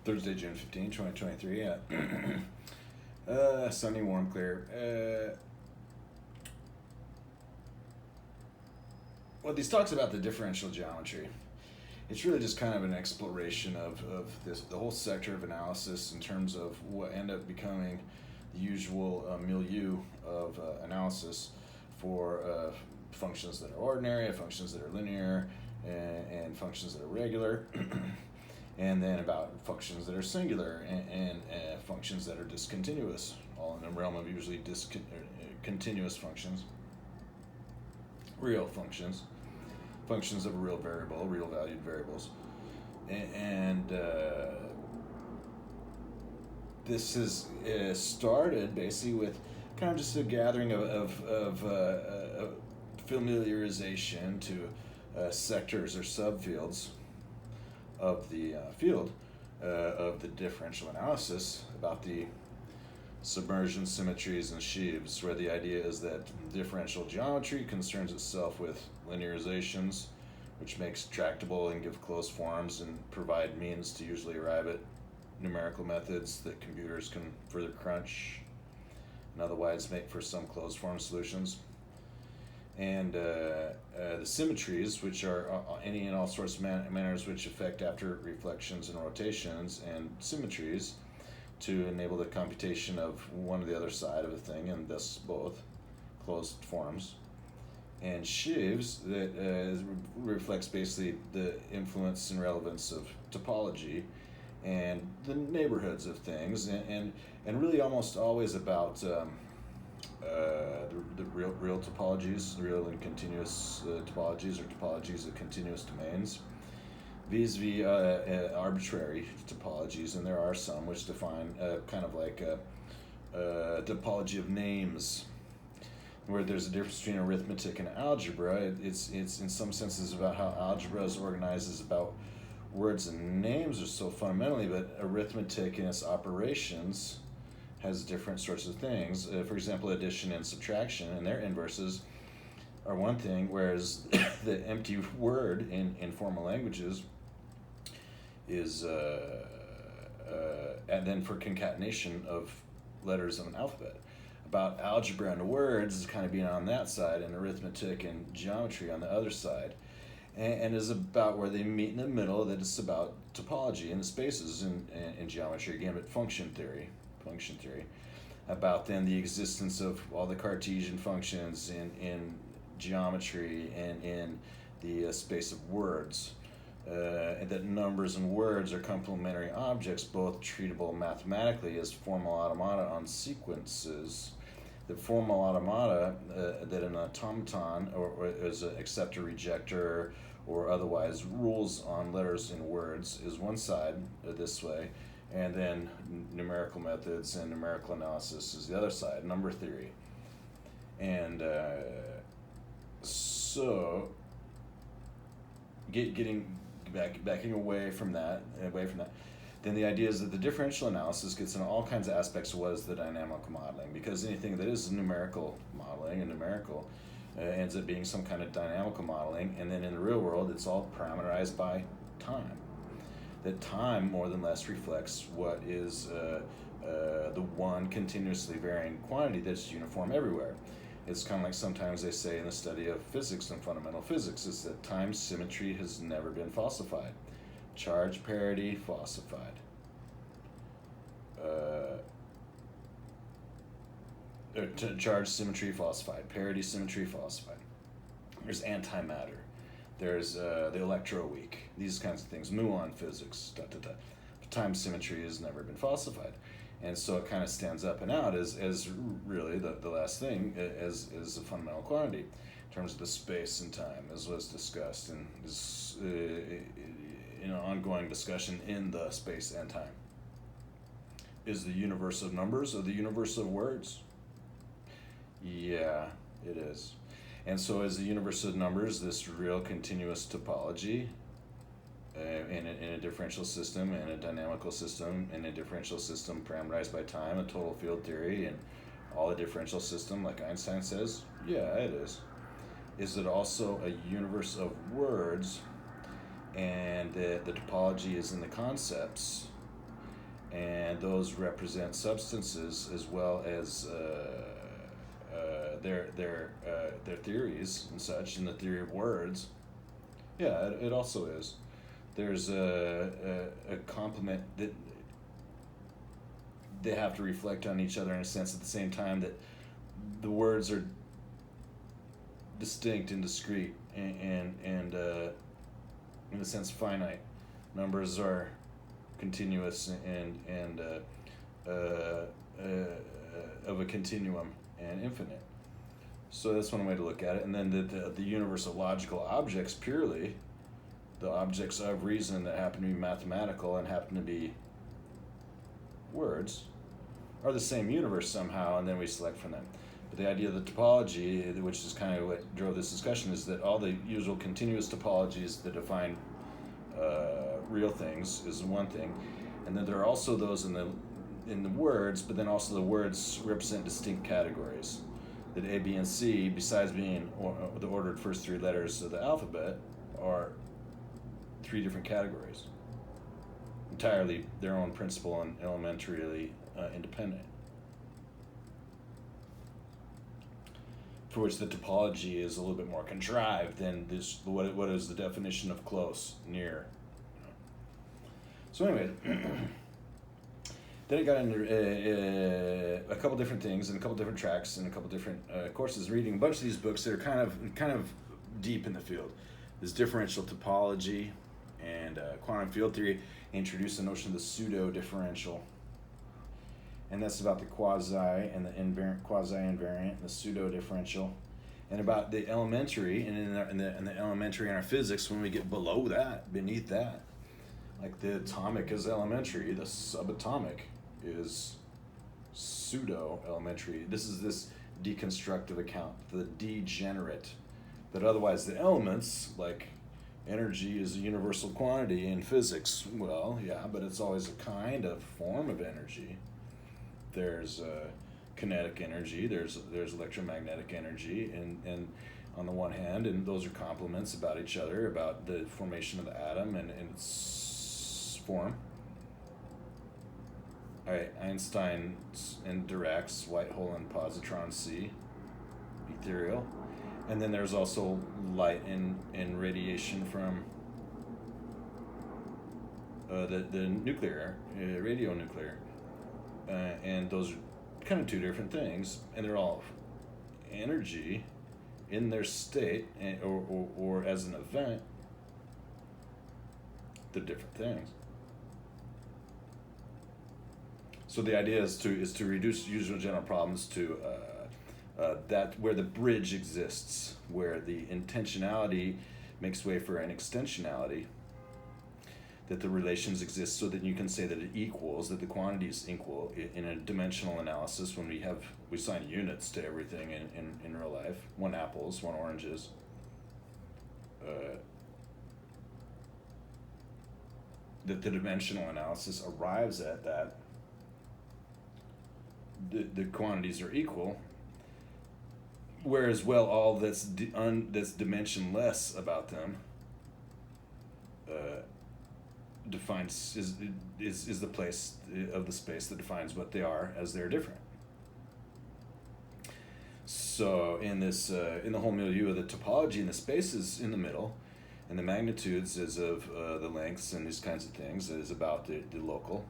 Thursday, June 15, 2023. Sunny, warm, clear. Well, these talks about the differential geometry. It's really just kind of an exploration of the whole sector of analysis in terms of what end up becoming the usual milieu of analysis for functions that are ordinary, functions that are linear, and functions that are regular. And then about functions that are singular and functions that are discontinuous, all in the realm of usually continuous functions, real functions, functions of a real variable, real valued variables. And this is started basically with kind of just a gathering of familiarization to sectors or subfields of the field of the differential analysis about the submersion symmetries and sheaves, where the idea is that differential geometry concerns itself with linearizations, which makes tractable and give closed forms and provide means to usually arrive at numerical methods that computers can further crunch and otherwise make for some closed form solutions. And the symmetries, which are any and all sorts of manners which affect after reflections and rotations, and symmetries to enable the computation of one or the other side of a thing, and thus both closed forms. And sheaves that reflects basically the influence and relevance of topology and the neighborhoods of things, and really almost always about the real topologies, real and continuous topologies, or topologies of continuous domains, vis-a-vis arbitrary topologies, and there are some which define kind of like a topology of names, where there's a difference between arithmetic and algebra. It's in some senses about how algebra is organized is about words and names are so fundamentally, but arithmetic in its operations has different sorts of things. For example, addition and subtraction and their inverses are one thing, whereas the empty word in formal languages is, and then for concatenation of letters of an alphabet. About algebra and words is kind of being on that side, and arithmetic and geometry on the other side. And is about where they meet in the middle, that it's about topology and the spaces in geometry, again, but function theory, about then the existence of all the Cartesian functions in geometry and in the space of words, and that numbers and words are complementary objects, both treatable mathematically as formal automata on sequences. The formal automata that an automaton or is an acceptor, rejector, or otherwise rules on letters and words is one side this way, and then numerical methods and numerical analysis is the other side, number theory. And so backing away from that, then the idea is that the differential analysis gets into all kinds of aspects of what is the dynamical modeling, because anything that is numerical modeling and numerical ends up being some kind of dynamical modeling, and then in the real world it's all parameterized by time. That time more than less reflects what is the one continuously varying quantity that's uniform everywhere. It's kind of like sometimes they say in the study of physics and fundamental physics is that time symmetry has never been falsified. Charge parity falsified. Charge symmetry falsified. Parity symmetry falsified. There's antimatter. There's the electroweak. These kinds of things. Muon physics. Time symmetry has never been falsified. And so it kind of stands up and out as really the last thing as a fundamental quantity in terms of the space and time, as was discussed in this ongoing discussion in the space and time. Is the universe of numbers or the universe of words? Yeah, it is. And so is the universe of numbers this real continuous topology in a differential system, and a dynamical system, and a differential system parameterized by time, a total field theory, and all the differential system, like Einstein says? Yeah, it is. Is it also a universe of words, and the topology is in the concepts, and those represent substances as well as their theories and such, and the theory of words. Yeah, it also is. There's a complement that they have to reflect on each other in a sense at the same time, that the words are distinct and discrete and in a sense finite. Numbers are continuous and of a continuum and infinite. So that's one way to look at it. And then the universe of logical objects, purely the objects of reason that happen to be mathematical and happen to be words, are the same universe somehow, and then we select from them. But the idea of the topology, which is kind of what drove this discussion, is that all the usual continuous topologies that define real things is one thing, and then there are also those in the words, but then also the words represent distinct categories. That A, B, and C, besides being the ordered first three letters of the alphabet, are three different categories, entirely their own principle and elementarily independent. For which the topology is a little bit more contrived than this. What is the definition of close, near? So anyway, then I got into a couple different things and a couple different tracks and a couple different courses, reading a bunch of these books that are kind of deep in the field. This differential topology and quantum field theory introduced the notion of the pseudo-differential. And that's about the quasi and the invariant, quasi-invariant, and the pseudo-differential, and about the elementary, and in the elementary in our physics, when we get below that, beneath that, like the atomic is elementary, the subatomic is pseudo-elementary. This is this deconstructive account, the degenerate, but otherwise the elements, like energy is a universal quantity in physics. Well, yeah, but it's always a kind of form of energy. There's kinetic energy, there's electromagnetic energy, and on the one hand, and those are complements about each other, about the formation of the atom and its form. All right, Einstein's and Dirac's white hole and positron C, ethereal. And then there's also light and radiation from the nuclear, radionuclear. And those are kind of two different things, and they're all energy in their state, or as an event. They're different things. So the idea is to reduce usual general problems to that where the bridge exists, where the intentionality makes way for an extensionality, that the relations exist so that you can say that it equals, that the quantities equal in a dimensional analysis when we assign units to everything in real life. One apples, one oranges. That the dimensional analysis arrives at that. The quantities are equal, whereas all that's dimensionless about them defines is the place of the space that defines what they are as they're different. So in this in the whole milieu of the topology, and the spaces in the middle, and the magnitudes is of the lengths and these kinds of things, is about the local,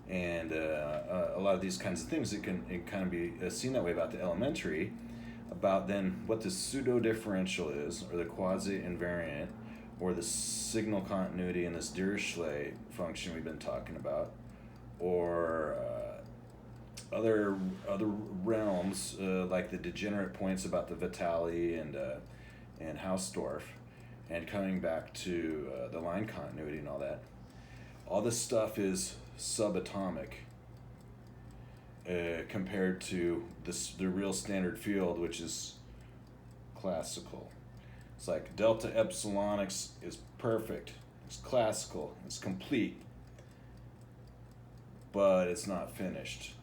and a lot of these kinds of things it can kind of be seen that way about the elementary, about then what the pseudo-differential is, or the quasi-invariant, or the signal continuity in this Dirichlet function we've been talking about, or other realms like the degenerate points about the Vitali and Hausdorff, and coming back to the line continuity and all that. All this stuff is subatomic compared to the real standard field, which is classical. It's like delta epsilon is perfect, it's classical, it's complete, but it's not finished.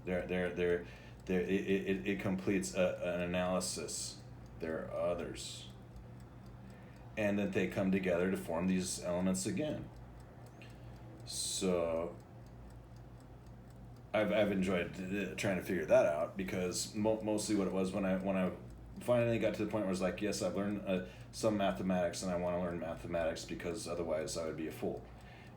It completes an analysis. There are others, and that they come together to form these elements again. So I've enjoyed trying to figure that out, because mostly what it was when I finally got to the point where I was like, yes, I've learned some mathematics, and I want to learn mathematics because otherwise I would be a fool,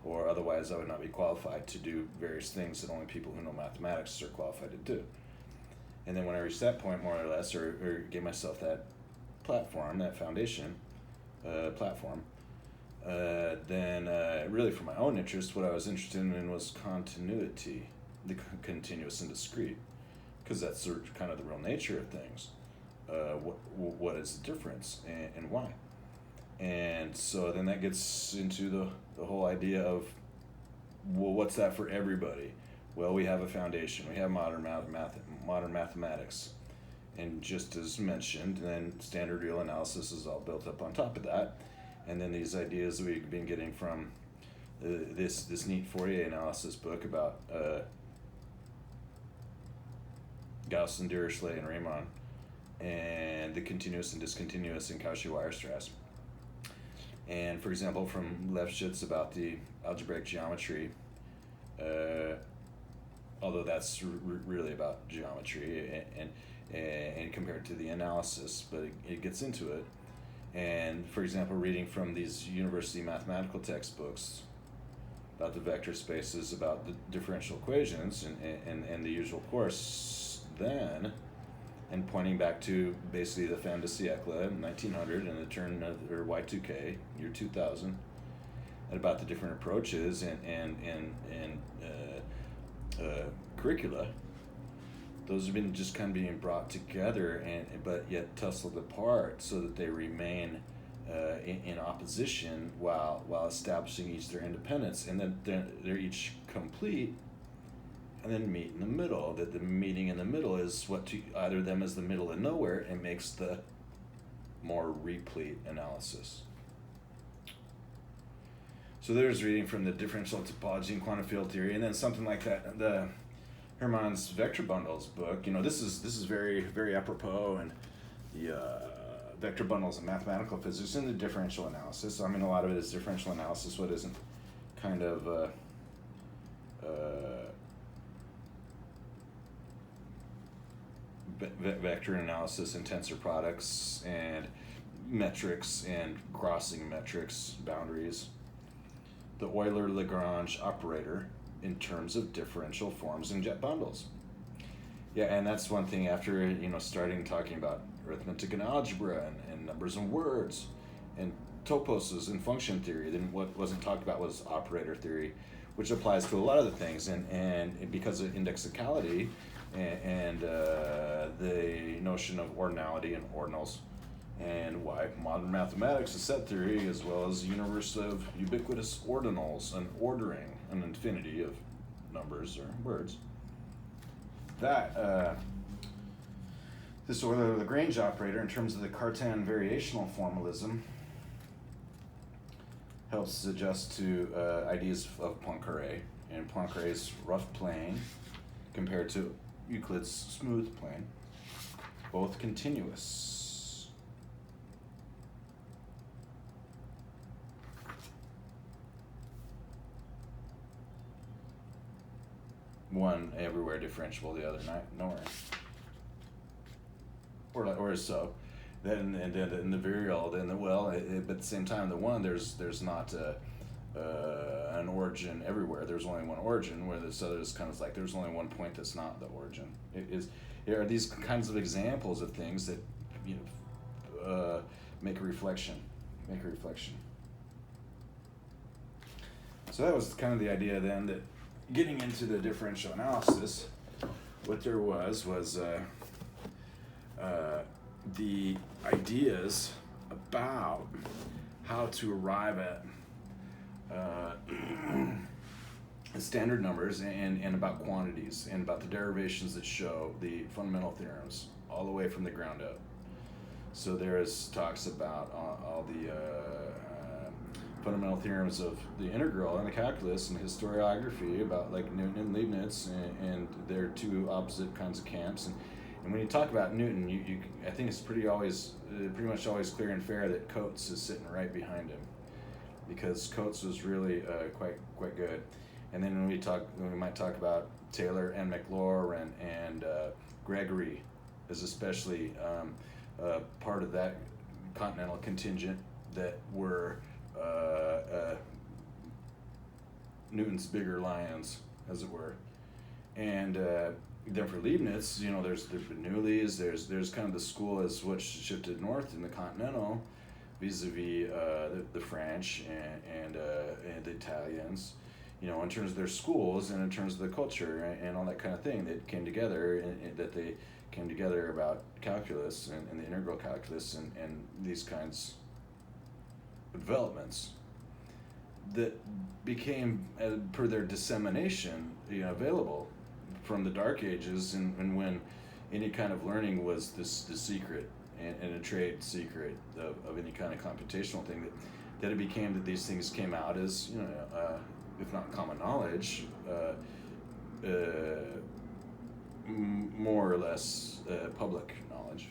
or otherwise I would not be qualified to do various things that only people who know mathematics are qualified to do. And then when I reached that point, more or less, or gave myself that platform, that foundation platform, then really for my own interest, what I was interested in was continuity, the continuous and discrete, because that's kind of the real nature of things. What is the difference, and why? And so then that gets into the whole idea of, well, what's that for everybody? Well, we have a foundation. We have modern mathematics. And just as mentioned, then standard real analysis is all built up on top of that. And then these ideas that we've been getting from this neat Fourier analysis book about Gauss and Dirichlet and Riemann, and the continuous and discontinuous in Cauchy-Weierstrass. And for example, from Lefschetz about the algebraic geometry, although that's really about geometry and compared to the analysis, but it gets into it. And for example, reading from these university mathematical textbooks about the vector spaces, about the differential equations, and the usual course then, and pointing back to basically the fin de siècle, 1900, and the turn of, or Y2K, year 2000, and about the different approaches and curricula. Those have been just kind of being brought together, but yet tussled apart, so that they remain in opposition while establishing each their independence, and then they're each complete, and then meet in the middle. That the meeting in the middle is what to either of them is the middle of nowhere, and makes the more replete analysis. So there's reading from the differential topology and quantum field theory, and then something like that. The Hermann's vector bundles book. This is very, very apropos, and the vector bundles in mathematical physics and the differential analysis. I mean, a lot of it is differential analysis. What isn't kind of vector analysis and tensor products and metrics and crossing metrics boundaries. The Euler-Lagrange operator in terms of differential forms and jet bundles. Yeah, and that's one thing after starting talking about arithmetic and algebra and numbers and words and toposes and function theory. Then what wasn't talked about was operator theory, which applies to a lot of the things, and because of indexicality and the notion of ordinality and ordinals, and why modern mathematics is set theory, as well as the universe of ubiquitous ordinals and ordering an infinity of numbers or words. That this Euler-Lagrange operator, in terms of the Cartan variational formalism, helps adjust to ideas of Poincaré, and Poincaré's rough plane compared to Euclid's smooth plane, both continuous. One everywhere differentiable, the other nowhere. Or so. Then in the virial, but at the same time, the one there's not an origin everywhere. There's only one origin. Where this other is kind of like there's only one point that's not the origin. There are these kinds of examples of things that make a reflection. So that was kind of the idea then, that getting into the differential analysis, what there was the ideas about how to arrive at standard numbers and about quantities, and about the derivations that show the fundamental theorems all the way from the ground up. So there's talks about all the fundamental theorems of the integral and the calculus and historiography, about like Newton and Leibniz, and they're two opposite kinds of camps. And when you talk about Newton, you I think it's pretty much always clear and fair that Coates is sitting right behind him, because Coates was really quite good. And then when we might talk about Taylor and McLaurin and Gregory is especially part of that continental contingent that were Newton's bigger lions, as it were. And then for Leibniz, there's Bernoulli's, there's kind of the school as what shifted north in the continental, vis-a-vis the French and the Italians, in terms of their schools and in terms of the culture and all that kind of thing that came together, and that they came together about calculus and the integral calculus and these kinds of developments that became, per their dissemination, available from the Dark Ages, and when any kind of learning was the secret and a trade secret of any kind of computational thing, that it became that these things came out as, if not common knowledge, more or less public knowledge.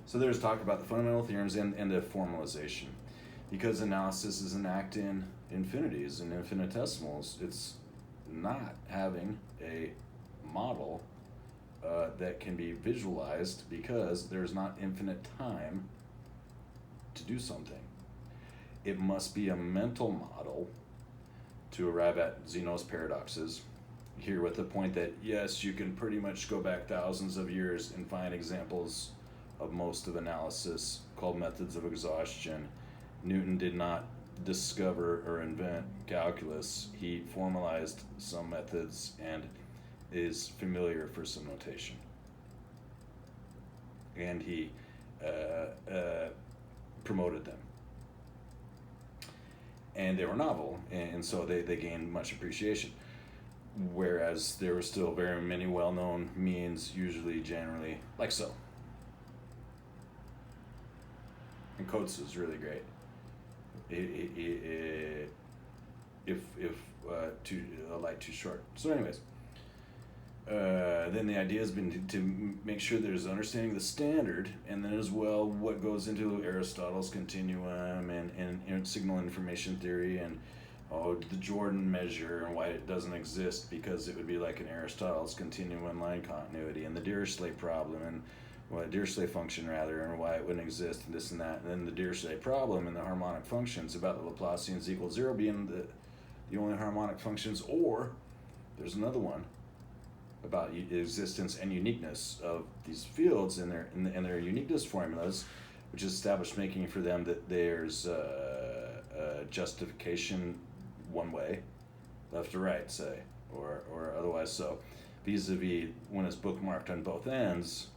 So there's talk about the fundamental theorems and the formalization. Because analysis is an act in infinities and infinitesimals, it's not having a model that can be visualized, because there's not infinite time to do something. It must be a mental model to arrive at Zeno's paradoxes, here with the point that, yes, you can pretty much go back thousands of years and find examples of most of analysis called methods of exhaustion. Newton did not discover or invent calculus. He formalized some methods and is familiar for some notation. And he promoted them. And they were novel, and so they gained much appreciation. Whereas there were still very many well-known means, usually, generally, like so. And Coates is really great. If too light, too short. So anyways, then the idea has been to make sure there's understanding the standard, and then as well what goes into Aristotle's continuum and signal information theory, and the Jordan measure and why it doesn't exist, because it would be like an Aristotle's continuum and line continuity, and the Dirichlet problem, and Dirichlet function rather, and why it wouldn't exist, and this and that, and then the Dirichlet problem and the harmonic functions about the Laplacians equal 0 being the only harmonic functions, or there's another one about existence and uniqueness of these fields and their uniqueness formulas, which is established making for them that there's justification one way, left to right, say, or otherwise so, vis-a-vis when it's bookmarked on both ends.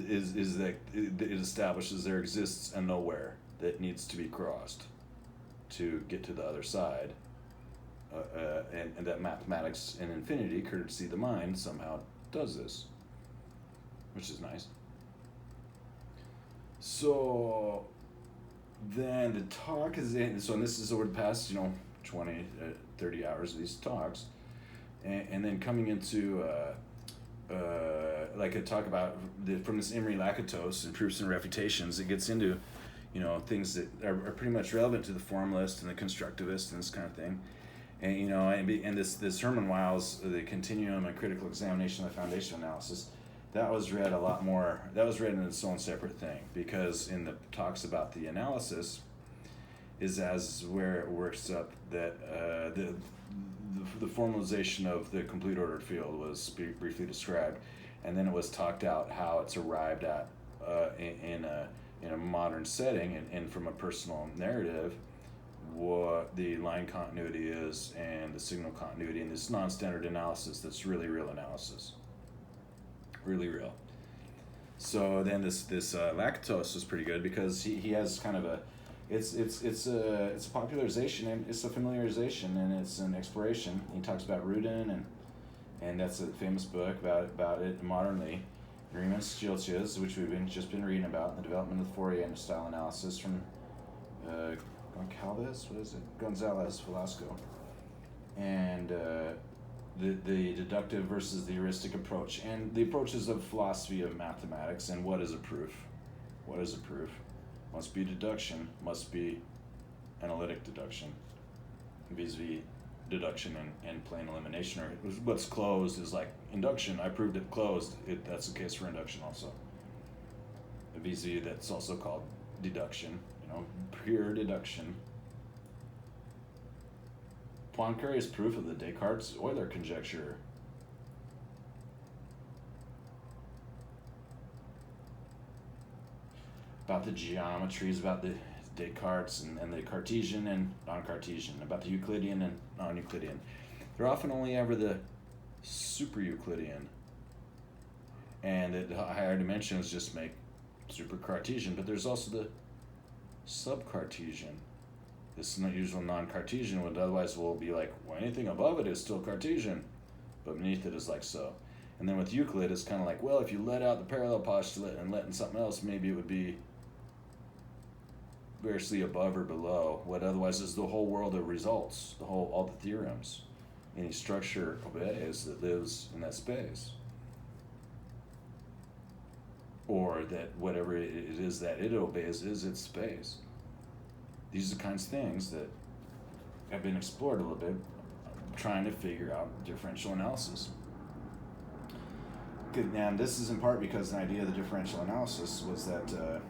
Is that it establishes there exists a nowhere that needs to be crossed to get to the other side, and that mathematics and infinity, courtesy of the mind, somehow does this, which is nice. So then the talk is in, and this is over the past 20 30 hours of these talks, and then coming into like a talk about from this Imre Lakatos and proofs and refutations, it gets into things that are pretty much relevant to the formalist and the constructivist and this kind of thing, and this Hermann Weil's the continuum and critical examination of the foundation analysis, that was read a lot more. That was read in its own separate thing, because in the talks about the analysis is as where it works up that the formalization of the complete ordered field was briefly described, and then it was talked out how it's arrived at in a modern setting and from a personal narrative, what the line continuity is and the signal continuity, and this non-standard analysis that's really real analysis, really real. So then this Lakatos was pretty good, because he has kind of a it's a popularization, and it's a familiarization, and it's an exploration. He talks about Rudin, and that's a famous book about it modernly. Riemann Stieltjes, which we've just been reading about, the development of the Fourier style analysis from Gonzalez Velasco, and the deductive versus the heuristic approach, and the approaches of philosophy of mathematics, and what is a proof? What is a proof? Must be deduction, must be analytic deduction vis-a-vis deduction and plain elimination. Or what's closed is like induction. I proved it closed. That's the case for induction also. Vis-a-vis that's also called deduction. Pure deduction. Poincaré's proof of the Descartes-Euler conjecture. About the geometries, about the Descartes and the Cartesian and non-Cartesian, about the Euclidean and non-Euclidean. They're often only ever the super-Euclidean. And the higher dimensions just make super-Cartesian, but there's also the sub-Cartesian. This usual non-Cartesian would otherwise will be like, well, anything above it is still Cartesian, but beneath it is like so. And then with Euclid, it's kind of like, well, if you let out the parallel postulate and let in something else, maybe it would be variously above or below what otherwise is the whole world of results, all the theorems. Any structure obeys that lives in that space. Or that whatever it is that it obeys is its space. These are the kinds of things that have been explored a little bit, trying to figure out differential analysis. Good, and this is in part because the idea of the differential analysis was that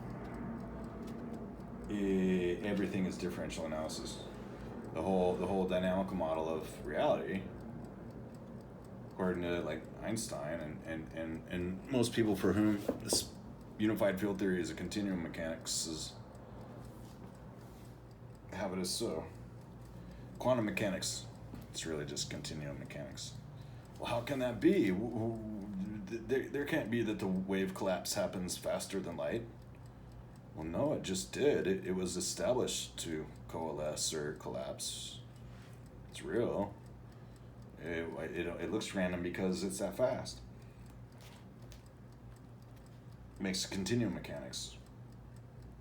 everything is differential analysis. The whole dynamical model of reality, according to like Einstein and most people for whom this unified field theory is a continuum mechanics have it as so. Quantum mechanics, it's really just continuum mechanics. Well, how can that be? There can't be that the wave collapse happens faster than light. Well, no, it just did. It was established to coalesce or collapse. It's real. It looks random because it's that fast. It makes continuum mechanics,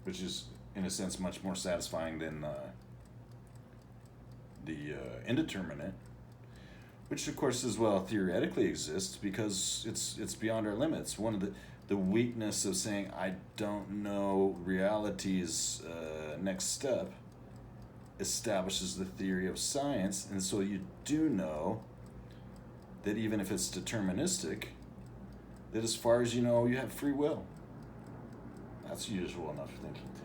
which is, in a sense, much more satisfying than the indeterminate, which, of course, as well theoretically exists because it's beyond our limits. One of the weakness of saying, I don't know reality's next step establishes the theory of science, and so you do know that even if it's deterministic, that as far as you know, you have free will. That's usual enough thinking too.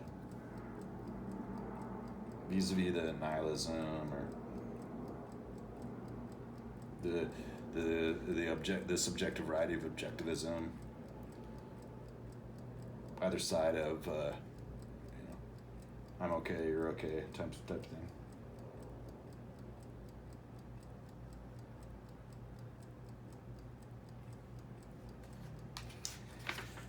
Vis-a-vis the nihilism or the subjective variety of objectivism, either side of I'm okay, you're okay type thing.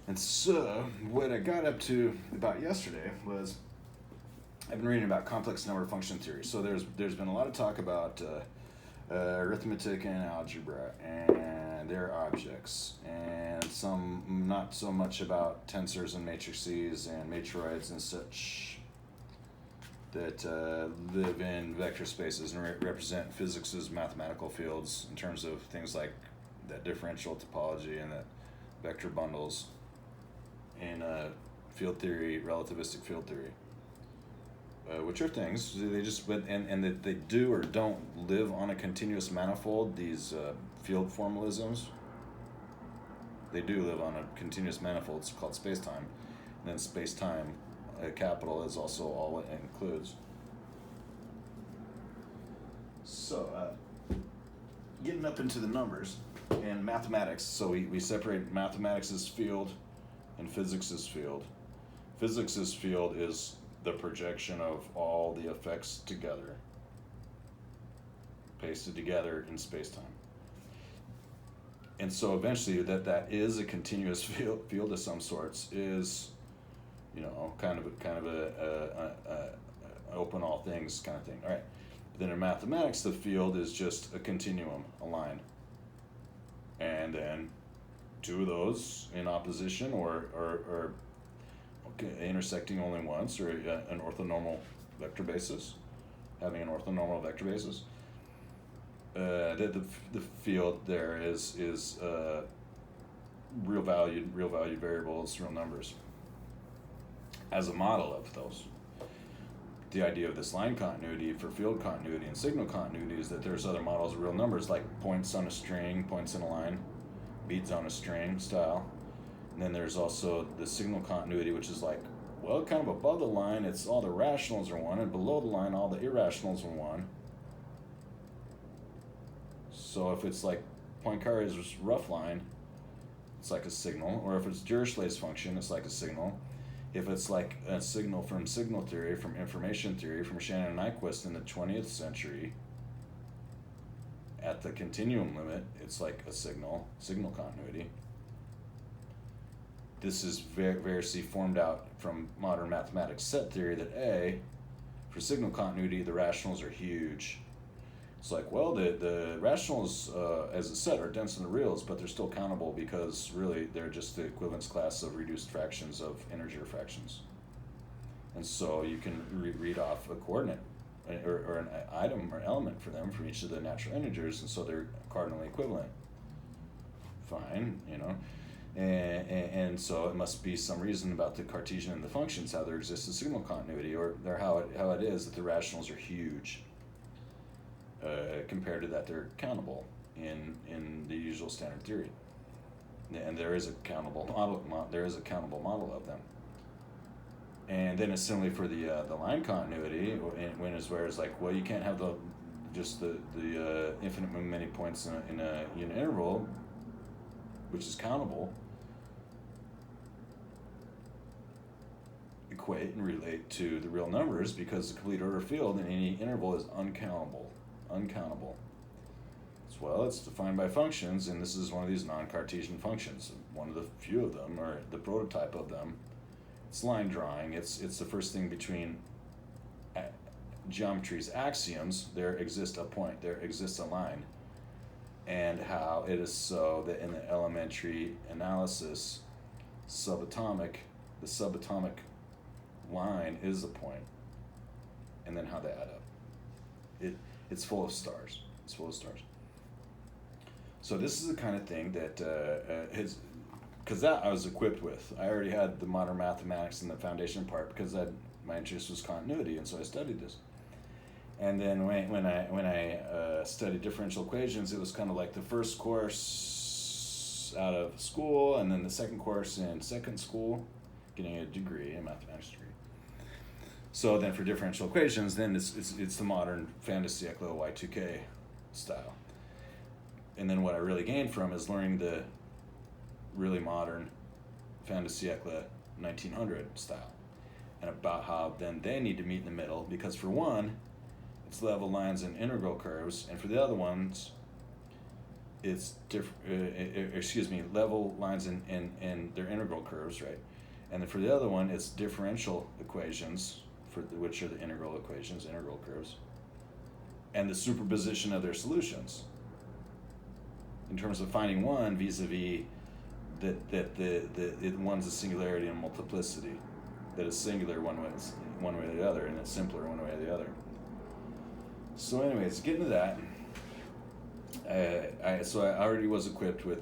And so, what I got up to about yesterday was, I've been reading about complex number function theory. So there's been a lot of talk about arithmetic and algebra and their objects, and some not so much about tensors and matrices and matroids and such that live in vector spaces and represent physics's mathematical fields in terms of things like that differential topology and that vector bundles in field theory, relativistic field theory, which are things they just and that they do or don't live on a continuous manifold. These field formalisms, they do live on a continuous manifold. It's called space-time, and then space-time, capital, is also all it includes. So, getting up into the numbers and mathematics. So we separate mathematics as field and physics as field. Physics as field is the projection of all the effects together, pasted together in space-time. And so eventually that is a continuous field of some sorts, is, kind of a open all things kind of thing. All right. But then in mathematics, the field is just a continuum, a line. And then two of those in opposition or intersecting only once, or an orthonormal vector basis, having an orthonormal vector basis. The field there is real valued variables, real numbers, as a model of those. the idea of this line continuity for field continuity and signal continuity is that there's other models of real numbers, like points on a string, points in a line, beads on a string style. And then there's also the signal continuity, which is like, well, kind of above the line, it's all the rationals are 1, and below the line, all the irrationals are 1. So if it's like Poincaré's rough line, it's like a signal. Or if it's Dirichlet's function, it's like a signal. If it's like a signal from signal theory, from information theory, from Shannon and Nyquist in the 20th century, at the continuum limit, it's like a signal continuity. This is variously formed out from modern mathematics set theory that A, for signal continuity, the rationals are huge. It's like, well, the rationals as a set are dense in the reals, but they're still countable because really they're just the equivalence class of reduced fractions of integer fractions. And so you can read off a coordinate or an item or element for them from each of the natural integers, and so they're cardinally equivalent. Fine, you know. And so it must be some reason about the Cartesian and the functions, how there exists a signal continuity, or how it is that the rationals are huge. Compared to that, they're countable in the usual standard theory, and there is a countable model. There is a countable model of them. And then it's similarly for the line continuity, when it's where it's like, well, you can't have the infinite many points in a unit interval, which is countable, equate and relate to the real numbers, because the complete order field in any interval is uncountable. Well, it's defined by functions, and this is one of these non-Cartesian functions, one of the few of them, or the prototype of them. It's line drawing. It's the first thing between geometry's axioms. There exists a point, there exists a line, and how it is so that in the elementary analysis, the subatomic line is a point, and then how they add up. It's full of stars. So this is the kind of thing that because that I was equipped with. I already had the modern mathematics in the foundation part, because my interest was continuity, and so I studied this. And then when I studied differential equations, it was kind of like the first course out of school, and then the second course in second school, getting a degree, a mathematics degree. So then for differential equations, then it's the modern fin de siècle Y2K style. And then what I really gained from is learning the really modern fin de siècle 1900 style, and about how then they need to meet in the middle, because for one, it's level lines and integral curves, and for the other ones, it's level lines and their integral curves, right? And then for the other one, it's differential equations, which are the integral equations, integral curves, and the superposition of their solutions. In terms of finding one vis-a-vis that one's a singularity and multiplicity, that is singular one way or the other, and it's simpler one way or the other. So anyways, getting to that, I already was equipped with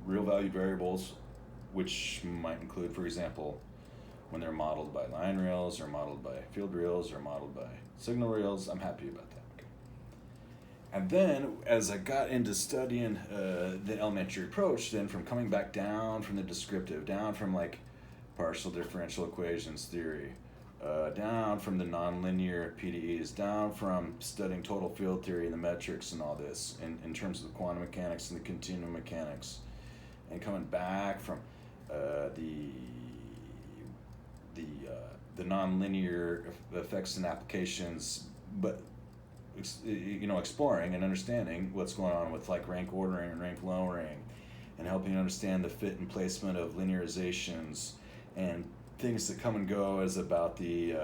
real valued variables, which might include, for example, when they're modeled by line reals, or modeled by field reals, or modeled by signal reals. I'm happy about that. Okay. And then, as I got into studying the elementary approach, then from coming back down from the descriptive, down from like partial differential equations theory, down from the nonlinear PDEs, down from studying total field theory and the metrics and all this, in terms of the quantum mechanics and the continuum mechanics, and coming back from the nonlinear effects and applications, but exploring and understanding what's going on with like rank ordering and rank lowering, and helping understand the fit and placement of linearizations and things that come and go, as about the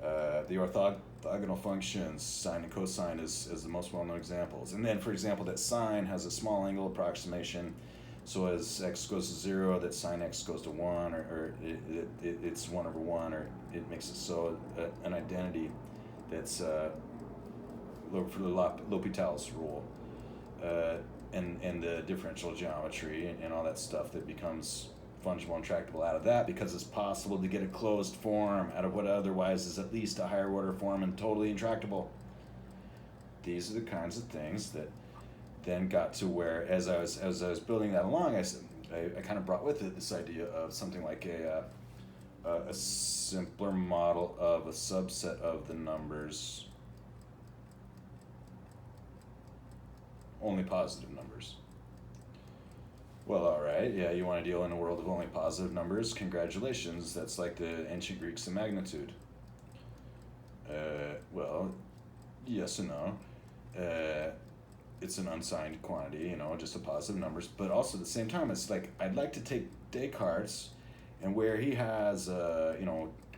orthogonal functions, sine and cosine as the most well-known examples. And then, for example, that sine has a small angle approximation, so as x goes to 0, that sine x goes to 1, or it's 1 over 1, or it makes it so an identity that's for the L'Hopital's rule, and the differential geometry and all that stuff that becomes fungible and tractable out of that, because it's possible to get a closed form out of what otherwise is at least a higher order form and totally intractable. These are the kinds of things that then got to where, as I was building that along, I kind of brought with it this idea of something like a simpler model of a subset of the numbers, only positive numbers. Well, all right, yeah, you want to deal in a world of only positive numbers? Congratulations, that's like the ancient Greeks of magnitude. Well, yes and no. It's an unsigned quantity, just a positive numbers, but also at the same time, it's like I'd like to take Descartes, and where he has,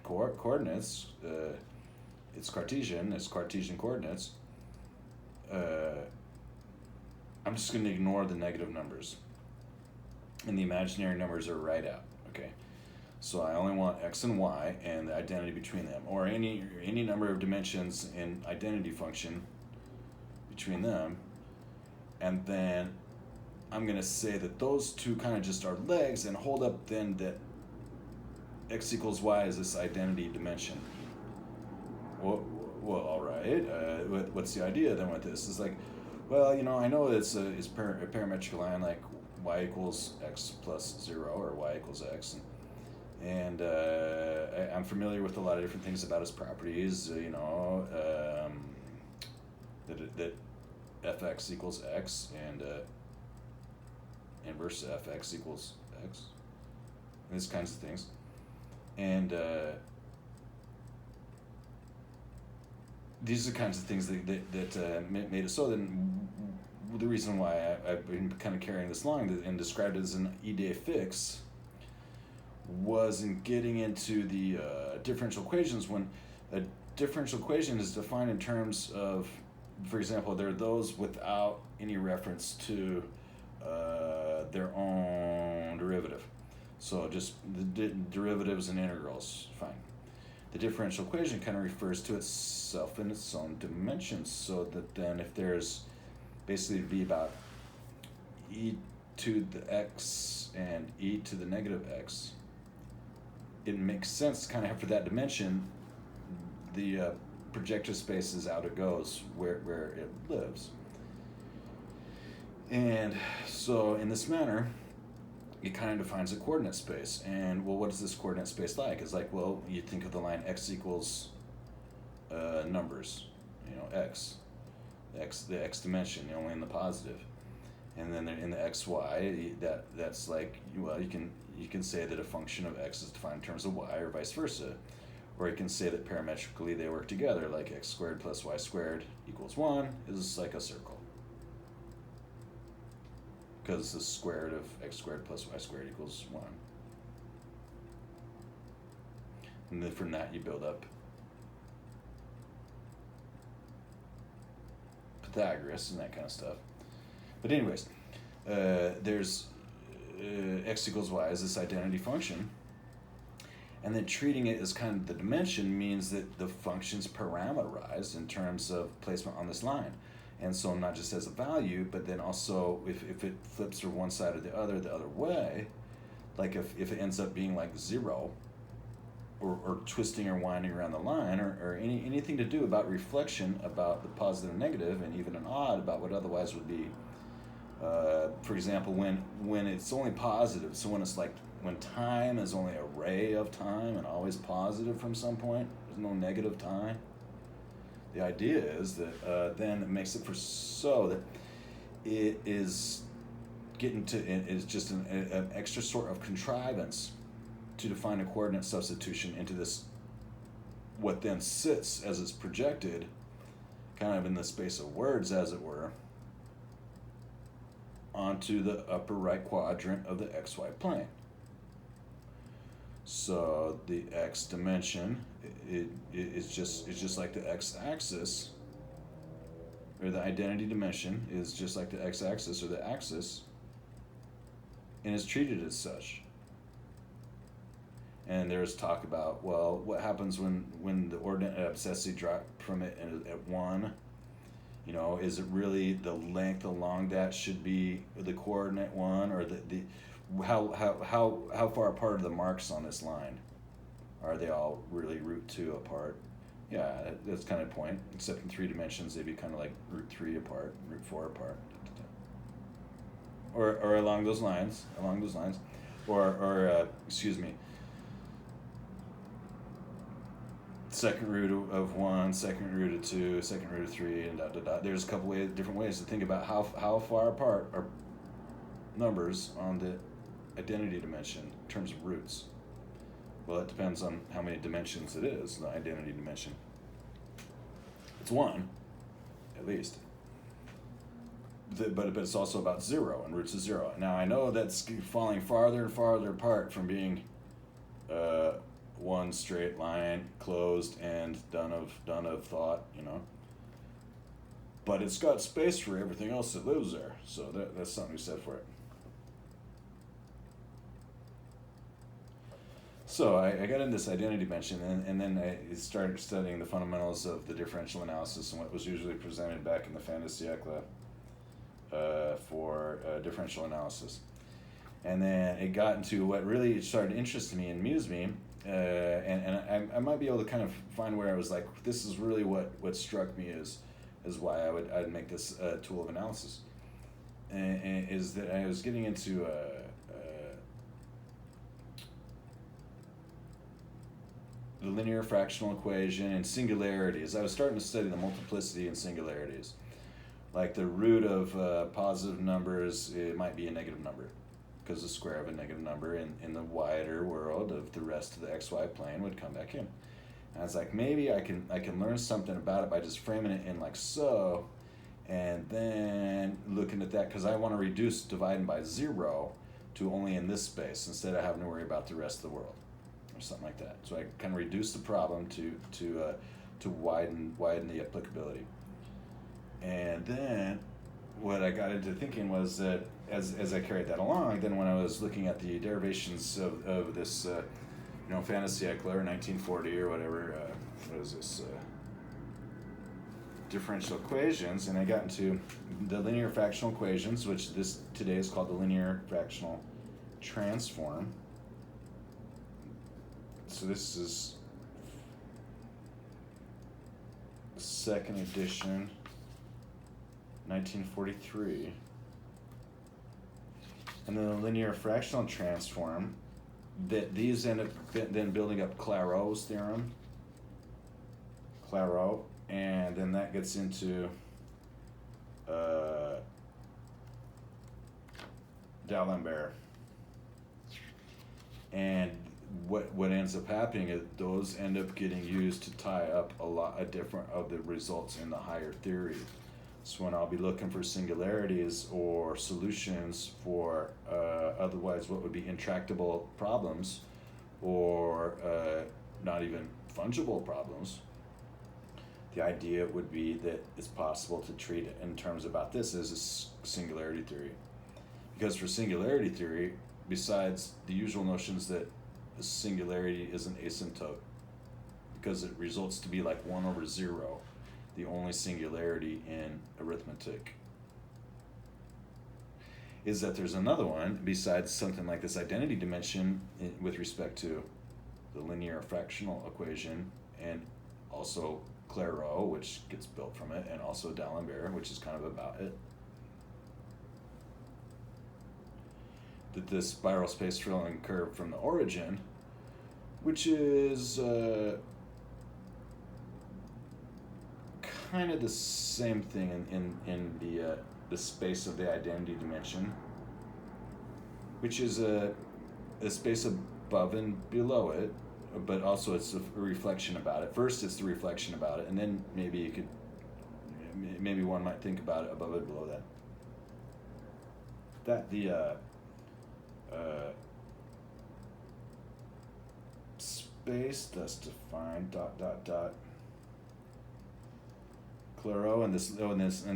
coordinates, it's Cartesian coordinates. I'm just going to ignore the negative numbers, and the imaginary numbers are right out. Okay, so I only want x and y and the identity between them, or any number of dimensions in identity function between them, and then I'm going to say that those two kind of just are legs, and hold up then that x equals y is this identity dimension. Well, all right. What's the idea then with this? It's like, well, I know it's a parametric line, like y equals x plus 0 or y equals x, and I'm familiar with a lot of different things about its properties. That fx equals x and inverse fx equals x, and these kinds of things, and these are the kinds of things that made it so. Then the reason why I've been kind of carrying this along and described it as an idea fix was in getting into the differential equations. When a differential equation is defined in terms of, for example, there are those without any reference to their own derivative. So just the derivatives and integrals, fine. The differential equation kind of refers to itself in its own dimensions, so that then if there's basically be about e to the x and e to the negative x, it makes sense kind of for that dimension, the projective space is out it goes where it lives. And so in this manner, it kind of defines a coordinate space. And well, what is this coordinate space like? It's like, well, you think of the line x equals numbers, x, the x dimension, only in the positive. And then in the xy, that's like, well, you can say that a function of x is defined in terms of y, or vice versa. Or you can say that parametrically they work together, like x squared plus y squared equals 1 is like a circle, because the square root of x squared plus y squared equals 1. And then from that you build up Pythagoras and that kind of stuff. But anyways, there's x equals y as this identity function, and then treating it as kind of the dimension means that the function's parameterized in terms of placement on this line. And so not just as a value, but then also if it flips from one side or the other way, like if it ends up being like 0, or twisting or winding around the line, or anything to do about reflection about the positive and negative, and even an odd about what otherwise would be, for example, when it's only positive, so when it's like, when time is only a ray of time and always positive from some point, there's no negative time. The idea is that then it makes it so that it is is just an extra sort of contrivance to define a coordinate substitution into this, what then sits as it's projected, kind of in the space of words, as it were, onto the upper right quadrant of the xy plane. So the x dimension it's just like the x-axis, or the identity dimension is just like the x-axis or the axis, and is treated as such. And there's talk about, well, what happens when the ordinate abscessi drop from it at 1? Is it really the length along that should be the coordinate 1, or how far apart are the marks on this line? Are they all really root 2 apart? Yeah, that's kind of the point. Except in 3 dimensions, they'd be kind of like root 3 apart, root 4 apart. Or along those lines, or excuse me, second root of 1, second root of 2, second root of 3, and dot dot dot. There's a couple different ways to think about how far apart are numbers on the identity dimension in terms of roots. Well, it depends on how many dimensions it is, the identity dimension. It's 1, at least. But it's also about 0 and roots of 0. Now I know that's falling farther and farther apart from being one straight line, closed and done of thought, But it's got space for everything else that lives there, so that's something to be said for it. So I got in this identity dimension, and then I started studying the fundamentals of the differential analysis and what was usually presented back in the fin de siècle for differential analysis. And then it got into what really started interesting me and amused me, and I might be able to kind of find where I was like, this is really what struck me is why I'd make this tool of analysis, and is that I was getting into the linear fractional equation and singularities. I was starting to study the multiplicity and singularities. Like the root of positive numbers, it might be a negative number, because the square of a negative number in the wider world of the rest of the xy plane would come back in. And I was like, maybe I can learn something about it by just framing it in like so, and then looking at that, because I want to reduce dividing by 0 to only in this space instead of having to worry about the rest of the world, or something like that. So I kind of reduce the problem to widen the applicability. And then what I got into thinking was that as I carried that along, then when I was looking at the derivations of this, fin de siècle, or 1940 or whatever, what is this, differential equations, and I got into the linear fractional equations, which this today is called the linear fractional transform. So this is second edition, 1943. And then the linear fractional transform, that these end up then building up Clairaut's theorem. Clairaut, and then that gets into D'Alembert. And what ends up happening is those end up getting used to tie up a lot of different of the results in the higher theory. So when I'll be looking for singularities or solutions for otherwise what would be intractable problems, or not even fungible problems, the idea would be that it's possible to treat it in terms about this as a singularity theory. Because for singularity theory, besides the usual notions that a singularity is an asymptote, because it results to be like 1 over 0, the only singularity in arithmetic, is that there's another one besides something like this identity dimension with respect to the linear fractional equation, and also Clairaut, which gets built from it, and also D'Alembert, which is kind of about it. That this spiral space filling curve from the origin, which is kind of the same thing in the space of the identity dimension, which is a space above and below it, but also it's a reflection about it. First it's the reflection about it, and then maybe one might think about it above and below that. That the space that's defined ... Clairaut and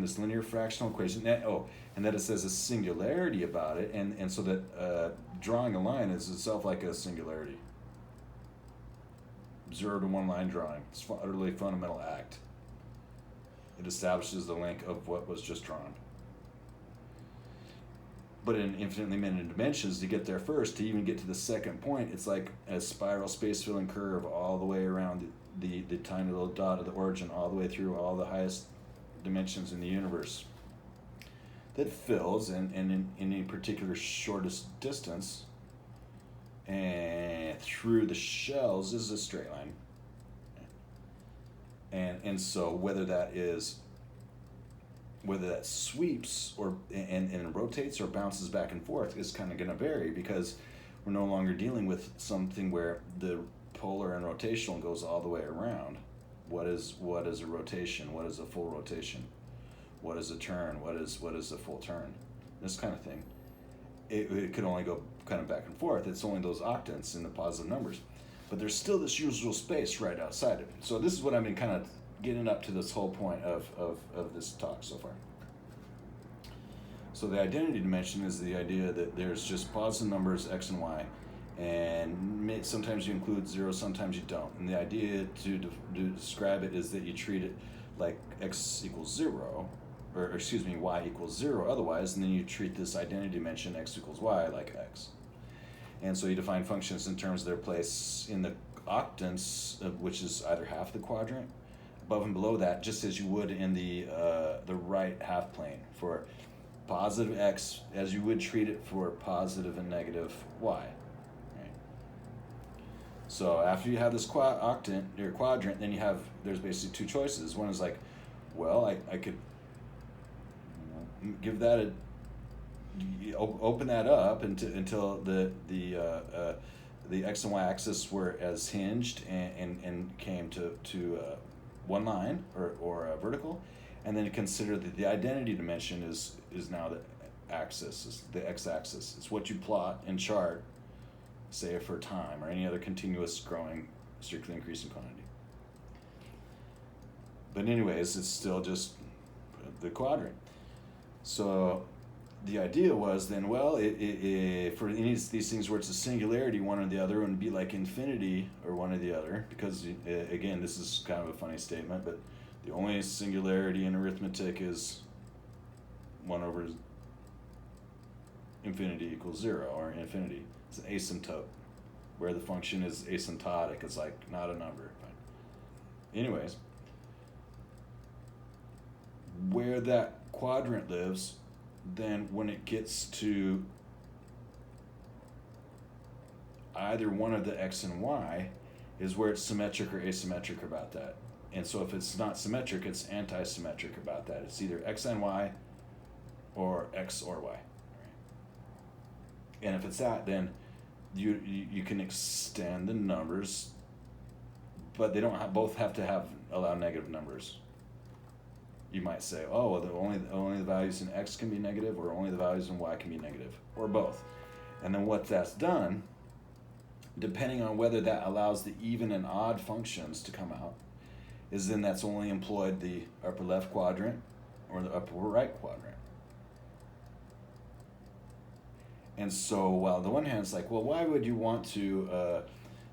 this linear fractional equation. And that it says a singularity about it, and so that drawing a line is itself like a singularity. 0 to 1 line drawing. It's an utterly fundamental act. It establishes the link of what was just drawn. But in infinitely many dimensions, to get there first, to even get to the second point, it's like a spiral space-filling curve all the way around the tiny little dot of the origin, all the way through all the highest dimensions in the universe. That fills, and in any particular shortest distance, and through the shells is a straight line. And so whether that sweeps or and rotates or bounces back and forth is kind of going to vary, because we're no longer dealing with something where the polar and rotational goes all the way around. What is a rotation? What is a full rotation? What is a turn? What is a full turn? This kind of thing. It could only go kind of back and forth. It's only those octants in the positive numbers. But there's still this usual space right outside of it. So this is what I've been kind of getting up to this whole point of this talk so far. So the identity dimension is the idea that there's just positive numbers, x and y, and sometimes you include zero, sometimes you don't. And the idea to describe it is that you treat it like x equals 0, or excuse me, y equals 0 otherwise, and then you treat this identity dimension x equals y like x. And so you define functions in terms of their place in the octants, which is either half the quadrant, above and below that, just as you would in the right half plane for positive x, as you would treat it for positive and negative y. Right? So after you have this octant or quadrant, then there's basically two choices. One is like, well, I could give that open that up until the x and y axis were as hinged and came to one line or vertical, and then consider that the identity dimension is now the axis, is the x-axis. It's what you plot and chart, say for time or any other continuous growing, strictly increasing quantity. But anyways, it's still just the quadrant. So the idea was then, well, for any of these things where it's a singularity, one or the other, would be like infinity or one or the other, because again, this is kind of a funny statement, but the only singularity in arithmetic is 1 over infinity equals 0, or infinity. It's an asymptote, where the function is asymptotic. It's like not a number. Anyways, where that quadrant lives, then when it gets to either one of the x and y is where it's symmetric or asymmetric about that. And so if it's not symmetric, it's anti-symmetric about that. It's either x and y or x or y. And if it's that, then you can extend the numbers, but they don't both have to allow negative numbers. You might say, oh, well, only the values in x can be negative, or only the values in y can be negative, or both. And then what that's done, depending on whether that allows the even and odd functions to come out, is then that's only employed the upper left quadrant or the upper right quadrant. And so while on the one hand it's like, well, why would you want to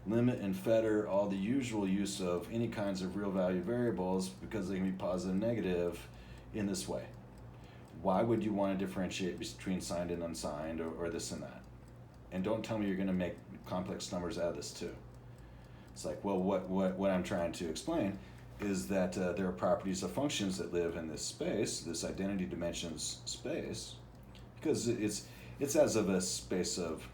limit and fetter all the usual use of any kinds of real value variables, because they can be positive and negative in this way? Why would you want to differentiate between signed and unsigned, or this and that? And don't tell me you're going to make complex numbers out of this too. It's like, well, what I'm trying to explain is that there are properties of functions that live in this space, this identity dimensions space, because it's as of a space of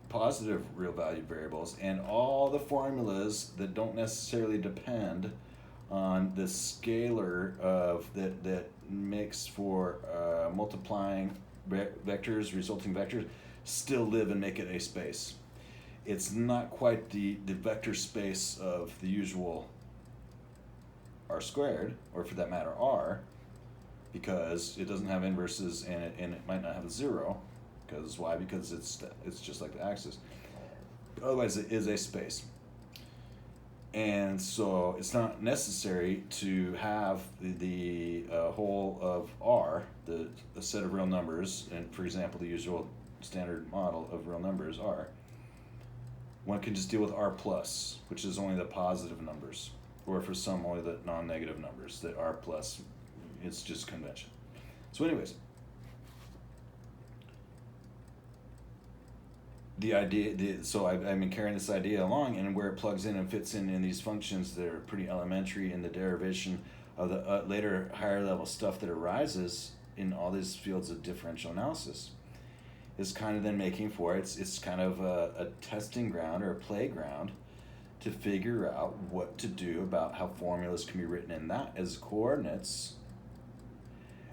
positive real value variables, and all the formulas that don't necessarily depend on the scalar of that makes for multiplying vectors, resulting vectors, still live and make it a space. It's not quite the vector space of the usual r squared, or for that matter r, because it doesn't have inverses, and it might not have a 0. Because why? Because it's just like the axis. But otherwise, it is a space. And so it's not necessary to have the whole of R, the set of real numbers, and for example, the usual standard model of real numbers R. One can just deal with R plus, which is only the positive numbers, or for some, only the non-negative numbers. That R plus, it's just convention. So anyways, so I've been carrying this idea along, and where it plugs in and fits in these functions that are pretty elementary in the derivation of the later higher level stuff that arises in all these fields of differential analysis, is kind of then making for it's kind of a testing ground or a playground to figure out what to do about how formulas can be written in that as coordinates,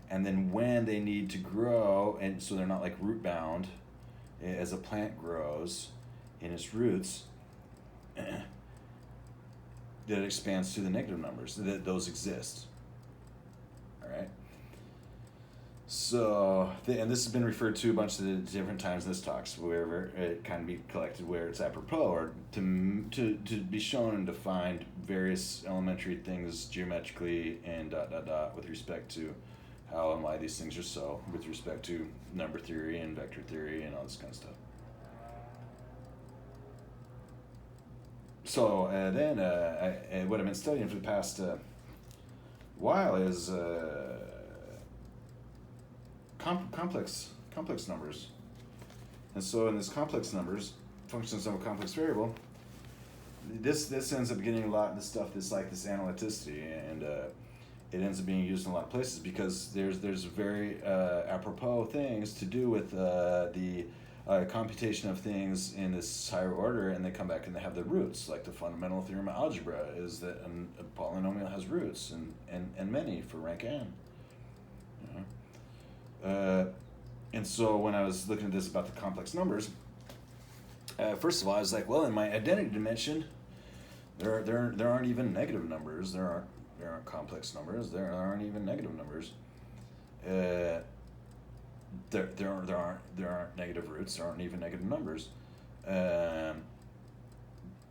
and then when they need to grow, and so they're not like root bound as a plant grows in its roots, that it expands to the negative numbers, that those exist. All right. So, and this has been referred to a bunch of different times in this talks, wherever it can be collected, where it's apropos, or to be shown and defined various elementary things geometrically and ... with respect to how and why these things are so, with respect to number theory and vector theory and all this kind of stuff. So then what I've been studying for the past while is complex numbers. And so in this complex numbers, functions of a complex variable, this ends up getting a lot of the stuff that's like this analyticity, and it ends up being used in a lot of places because there's very apropos things to do with the computation of things in this higher order, and they come back and they have the roots. Like the fundamental theorem of algebra is that a polynomial has roots, and many for rank n. And so when I was looking at this about the complex numbers, first of all, I was like, well, in my identity dimension, there aren't even negative numbers. There aren't complex numbers. There aren't even negative numbers. There aren't negative roots. There aren't even negative numbers.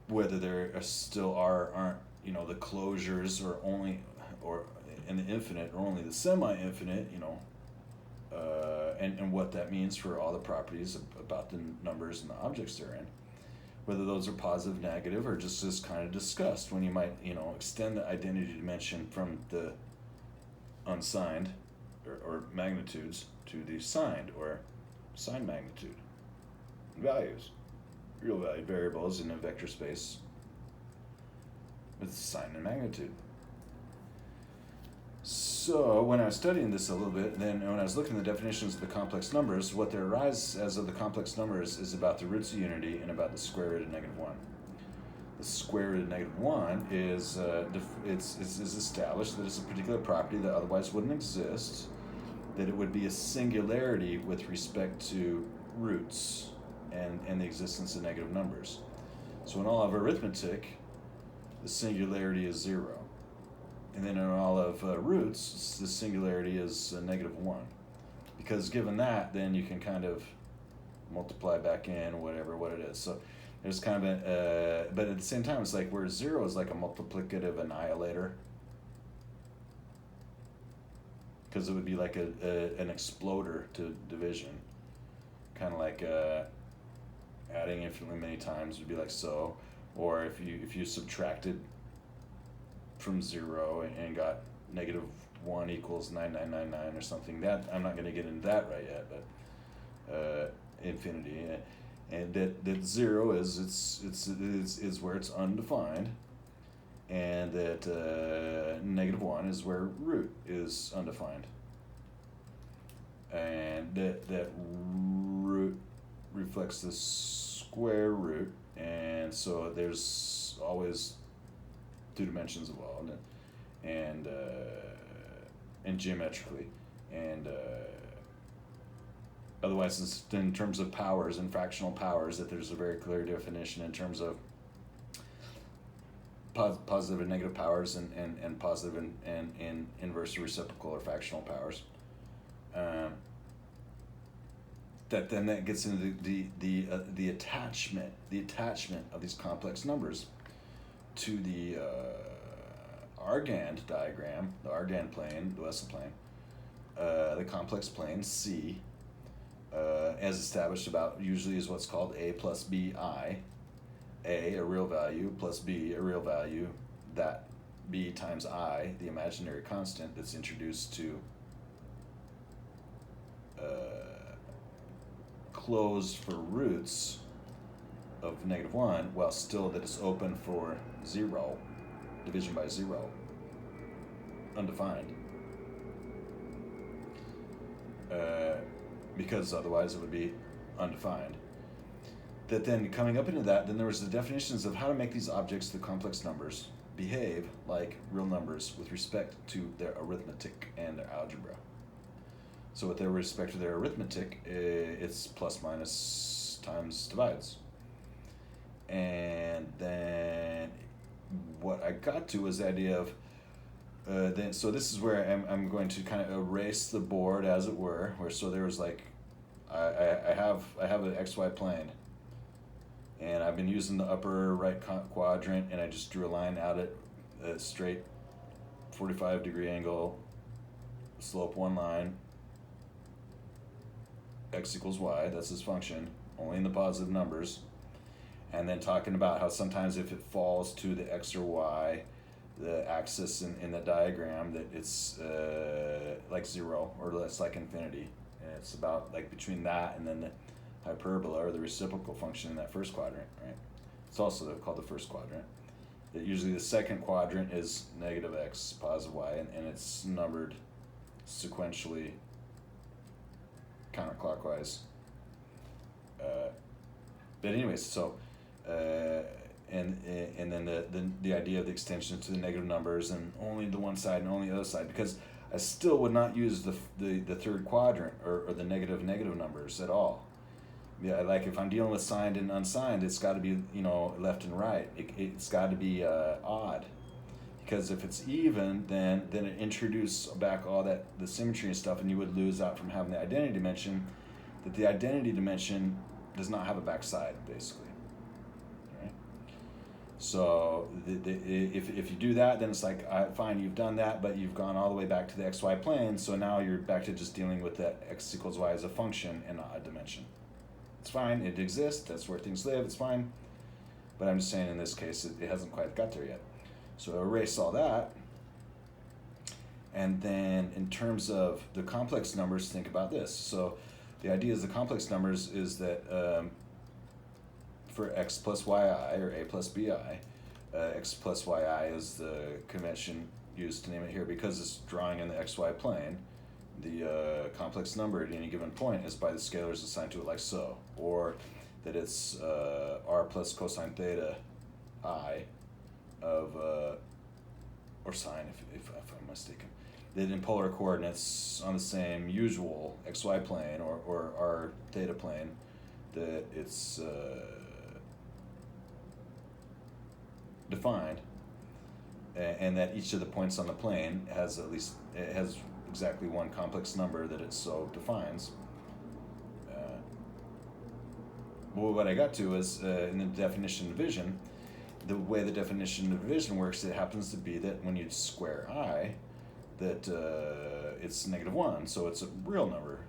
Whether there still aren't, the closures or only, or in the infinite or only the semi-infinite, and what that means for all the properties about the numbers and the objects they're in. Whether those are positive, negative, or just kind of discussed when you might, extend the identity dimension from the unsigned or magnitudes to the signed or signed magnitude values, real value variables in a vector space with sign and magnitude. So when I was studying this a little bit, then when I was looking at the definitions of the complex numbers, what there arises as of the complex numbers is about the roots of unity and about the square root of -1. The square root of -1 is it's established that it's a particular property that otherwise wouldn't exist, that it would be a singularity with respect to roots and the existence of negative numbers. So in all of arithmetic, the singularity is 0. And then in all of roots, the singularity is -1. Because given that, then you can kind of multiply back in what it is. So there's kind of but at the same time, it's like where 0 is like a multiplicative annihilator. Because it would be like an exploder to division. Kind of like adding infinitely many times would be like so. Or if you subtracted from 0 and got -1 equals 9999 or something. That I'm not going to get into that right yet, but infinity, and that 0 is where it's undefined, and that -1 is where root is undefined, and that root reflects the square root, and so there's always 2 dimensions involved, and geometrically, and otherwise, it's in terms of powers and fractional powers, that there's a very clear definition in terms of positive and negative powers, and positive and inverse or reciprocal or fractional powers. That gets into the attachment of these complex numbers to the Argand diagram, the Argand plane, the Wessel plane, the complex plane C, as established about usually is what's called A plus B I. A, a real value, plus B, a real value, that B times I, the imaginary constant that's introduced to close for roots of -1, while still that it's open for 0, division by 0, undefined. Because otherwise it would be undefined. That then coming up into that, then there was the definitions of how to make these objects, the complex numbers, behave like real numbers with respect to their arithmetic and their algebra. So with their respect to their arithmetic, it's plus minus times divides. And then what I got to was the idea of so this is where I'm going to kind of erase the board, as it were, where so there was like I have an XY plane, and I've been using the upper right quadrant, and I just drew a line out at a straight 45-degree angle, slope one line, x equals y, that's his function, only in the positive numbers, and then talking about how sometimes if it falls to the x or y, the axis in the diagram, that it's like 0 or less like infinity, and it's about like between that and then the hyperbola or the reciprocal function in that first quadrant, right? It's also called the first quadrant. That usually the second quadrant is negative x, positive y, and it's numbered sequentially counterclockwise. But anyways, so and then the idea of the extension to the negative numbers and only the one side and only the other side, because I still would not use the third quadrant or the negative numbers at all. Yeah, like if I'm dealing with signed and unsigned, it's got to be, left and right. It's got to be odd, because if it's even, then it introduces back all that the symmetry and stuff, and you would lose out from having the identity dimension. That the identity dimension does not have a backside, basically. Right? So if you do that, then it's like, fine, you've done that, but you've gone all the way back to the xy plane. So now you're back to just dealing with that x equals y as a function and not a dimension. It's fine, it exists, that's where things live, it's fine. But I'm just saying in this case, it hasn't quite got there yet. So erase all that. And then in terms of the complex numbers, think about this. So the idea is the complex numbers is that for x plus yi, or a plus bi, x plus yi is the convention used to name it here because it's drawing in the xy plane. The complex number at any given point is by the scalars assigned to it, like so, or that it's r plus cosine theta I of, or sine if I'm mistaken, that in polar coordinates on the same usual xy plane or r theta plane, that it's defined, and that each of the points on the plane has exactly one complex number that it so defines. Well, what I got to is in the definition of division, the way the definition of division works, it happens to be that when you square I, that it's -1, so it's a real number.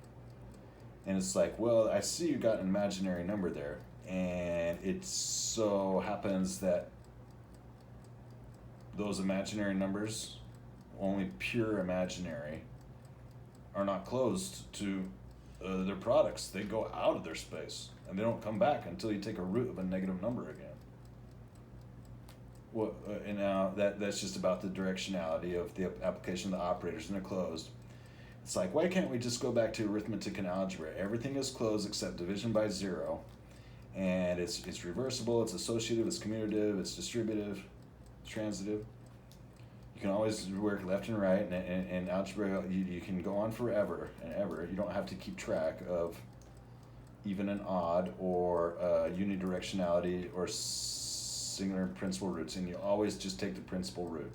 And it's like, well, I see you got an imaginary number there, and it so happens that those imaginary numbers, only pure imaginary, are not closed to their products. They go out of their space, and they don't come back until you take a root of a negative number again. Well, and now that's just about the directionality of the application of the operators, and they're closed. It's like, why can't we just go back to arithmetic and algebra? Everything is closed except division by 0, and it's reversible, it's associative, it's commutative, it's distributive, it's transitive. You can always work left and right, and algebra, you can go on forever and ever. You don't have to keep track of even and odd or unidirectionality or singular principal roots, and you always just take the principal root.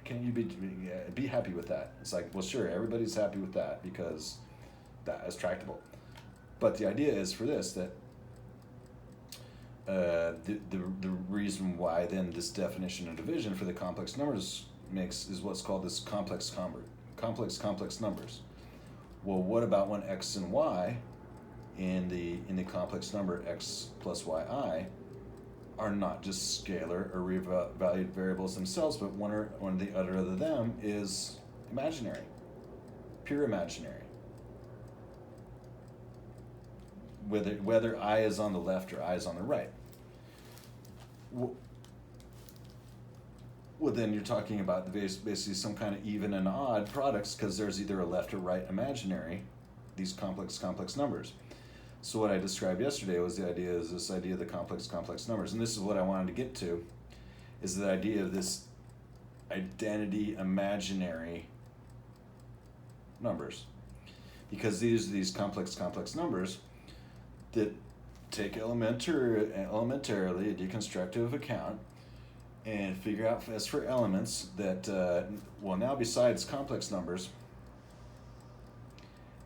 Can you be happy with that? It's like, well, sure, everybody's happy with that because that is tractable. But the idea is for this, that the reason why then this definition of division for the complex numbers is what's called this complex numbers. Well, what about when x and y in the complex number x plus yi are not just scalar or revalued variables themselves, but one or the other of them is imaginary, pure imaginary? whether I is on the left or I is on the right. Well, then you're talking about basically some kind of even and odd products, because there's either a left or right imaginary, these complex numbers. So what I described yesterday was this idea of the complex numbers, and this is what I wanted to get to, is the idea of this identity imaginary numbers, because these are these complex numbers that take elementarily a deconstructive account and figure out, as for elements that now besides complex numbers,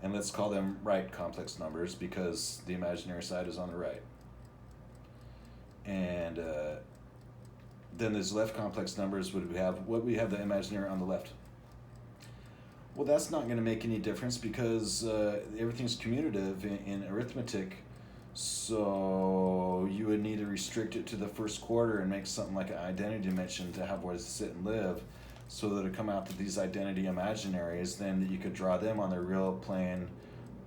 and let's call them right complex numbers because the imaginary side is on the right, and then these left complex numbers we have the imaginary on the left. Well, that's not going to make any difference because everything's commutative in arithmetic, so you would need to restrict it to the first quarter and make something like an identity dimension to have where to sit and live, so that it come out that these identity imaginaries, then that you could draw them on the real plane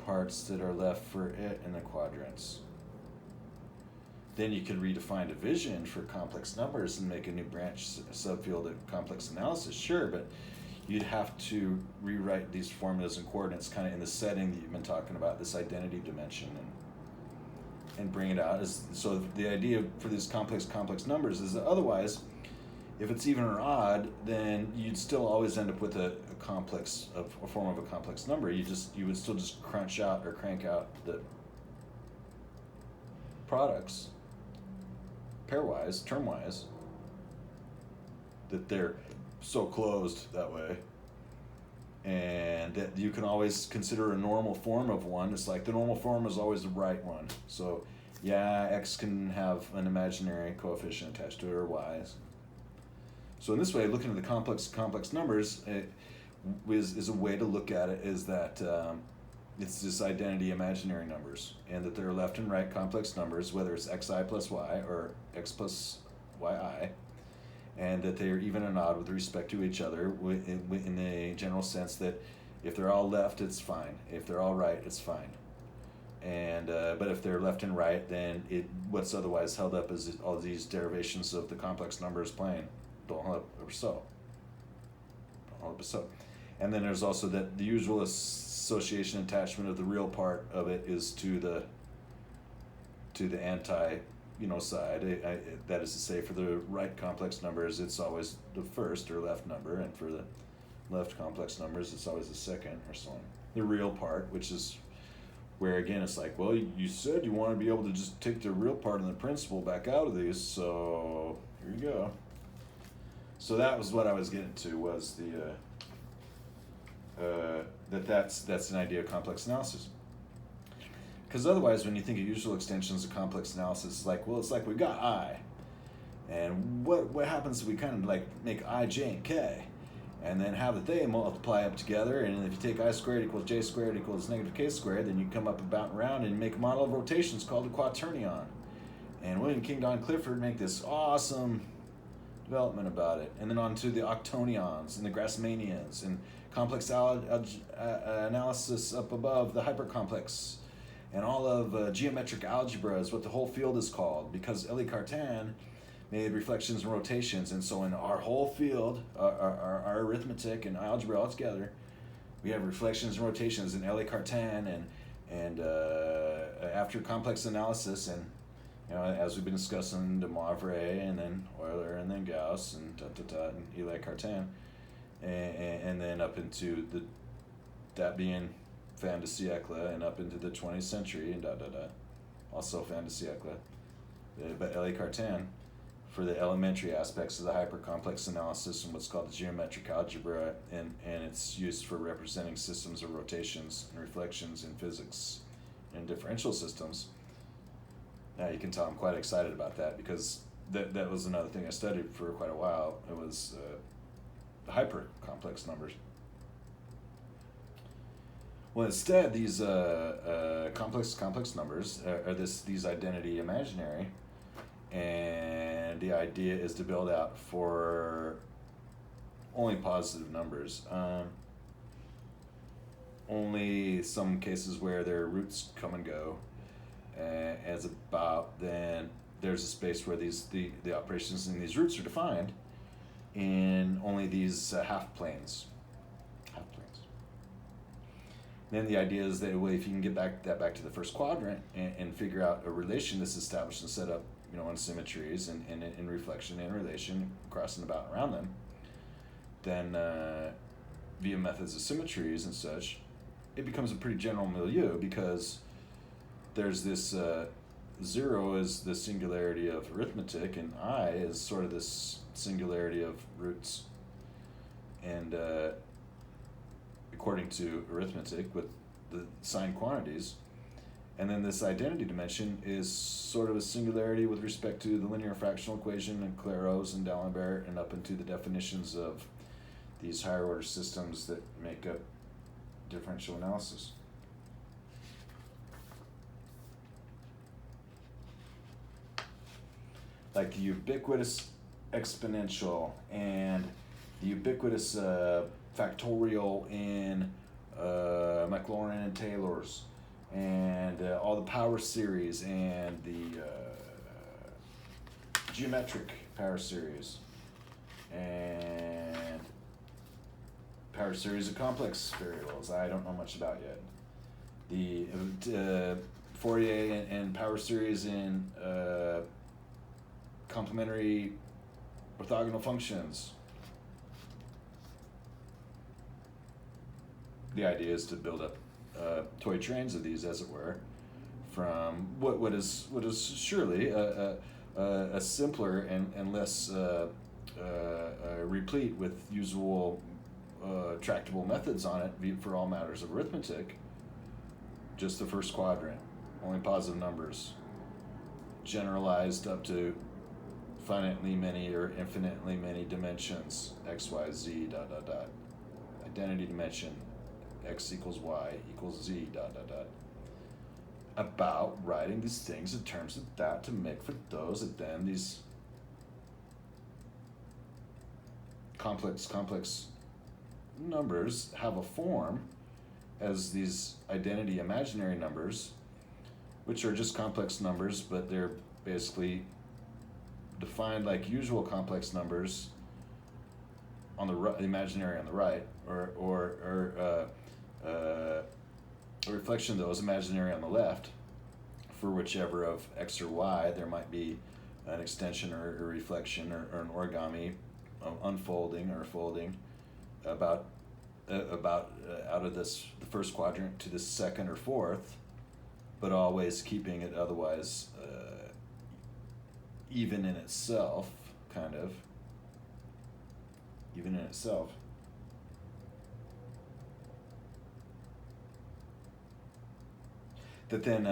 parts that are left for it in the quadrants. Then you could redefine division for complex numbers and make a new branch subfield of complex analysis, sure, but you'd have to rewrite these formulas and coordinates kind of in the setting that you've been talking about, this identity dimension, and bring it out. So the idea for these complex numbers is that otherwise, if it's even or odd, then you'd still always end up with a form of a complex number. You would still just crank out the products pairwise, termwise, that they're so closed that way, and that you can always consider a normal form of one. It's like the normal form is always the right one. So yeah, x can have an imaginary coefficient attached to it, or y's. So in this way, looking at the complex numbers is a way to look at it, is that it's this identity imaginary numbers, and that there are left and right complex numbers, whether it's xi plus y or x plus yi, and that they are even and odd with respect to each other in the general sense that if they're all left, it's fine. If they're all right, it's fine. And but if they're left and right, then what's otherwise held up is all these derivations of the complex numbers plane don't hold up or so. And then there's also that the usual association attachment of the real part of it is to the anti side. That is to say, for the right complex numbers, it's always the first or left number, and for the left complex numbers, it's always the second or so on. The real part, which is where again it's like, well, you said you want to be able to just take the real part and the principal back out of these, so here you go. So that was what I was getting to, was that's an idea of complex analysis. Because otherwise, when you think of usual extensions of complex analysis, it's like we got I, and what happens if we kind of like make I, j, and k, and then have that they multiply up together, and if you take I squared equals j squared equals negative k squared, then you come up about and around and make a model of rotations called a quaternion. And William King Don Clifford make this awesome development about it, and then on to the octonions and the Grassmannians and complex analysis up above, the hypercomplex, and all of geometric algebra is what the whole field is called, because Elie Cartan made reflections and rotations. And so in our whole field, our arithmetic and algebra all together, we have reflections and rotations in Elie Cartan, and after complex analysis, and as we've been discussing, de Moivre, and then Euler, and then Gauss, and and Elie Cartan, and then up into that being fin de siècle, and up into the 20th century, and also fin de siècle, but Elie Cartan for the elementary aspects of the hypercomplex analysis and what's called the geometric algebra, and it's used for representing systems of rotations and reflections in physics and differential systems. Now you can tell I'm quite excited about that, because that was another thing I studied for quite a while. It was the hypercomplex numbers. Well, instead, these complex numbers are these identity imaginary, and the idea is to build out for only positive numbers. Only some cases where their roots come and go, as about, then there's a space where the operations in these roots are defined in only these half planes. Then the idea is that, well, if you can get back to the first quadrant and figure out a relation that's established and set up, on symmetries and in reflection and relation, crossing about around them, then via methods of symmetries and such, it becomes a pretty general milieu, because there's this 0 is the singularity of arithmetic, and I is sort of this singularity of roots. And according to arithmetic, with the sign quantities. And then this identity dimension is sort of a singularity with respect to the linear fractional equation and Claros and D'Alembert, and up into the definitions of these higher order systems that make up differential analysis. Like the ubiquitous exponential and the ubiquitous factorial in Maclaurin and Taylor's, and all the power series and the geometric power series and power series of complex variables I don't know much about yet. The Fourier and power series in complementary orthogonal functions. The idea is to build up toy trains of these, as it were, from what is surely a simpler and less replete with usual tractable methods on it for all matters of arithmetic. Just the first quadrant, only positive numbers, generalized up to finitely many or infinitely many dimensions, x, y, z, ... Identity dimension, x equals y equals z ... About writing these things in terms of that to make for those, and then these complex numbers have a form as these identity imaginary numbers, which are just complex numbers, but they're basically defined like usual complex numbers on the right, imaginary on the right, or a reflection of those imaginary on the left, for whichever of x or y there might be an extension or a reflection or an origami unfolding or folding about out of the first quadrant to the second or fourth, but always keeping it otherwise even in itself, kind of even in itself. That then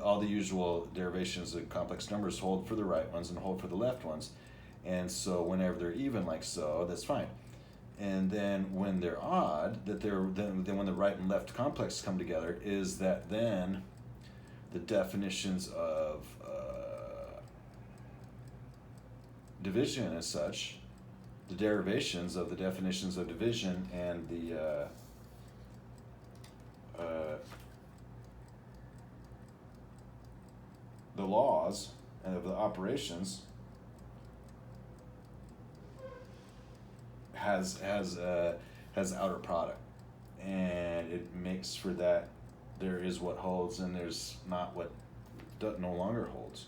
all the usual derivations of complex numbers hold for the right ones and hold for the left ones, and so whenever they're even like so, that's fine. And then when they're odd, that they're then when the right and left complex come together, is that then the definitions of division as such, the derivations of the definitions of division and the laws and of the operations has outer product, and it makes for that there is what holds and there's not what no longer holds.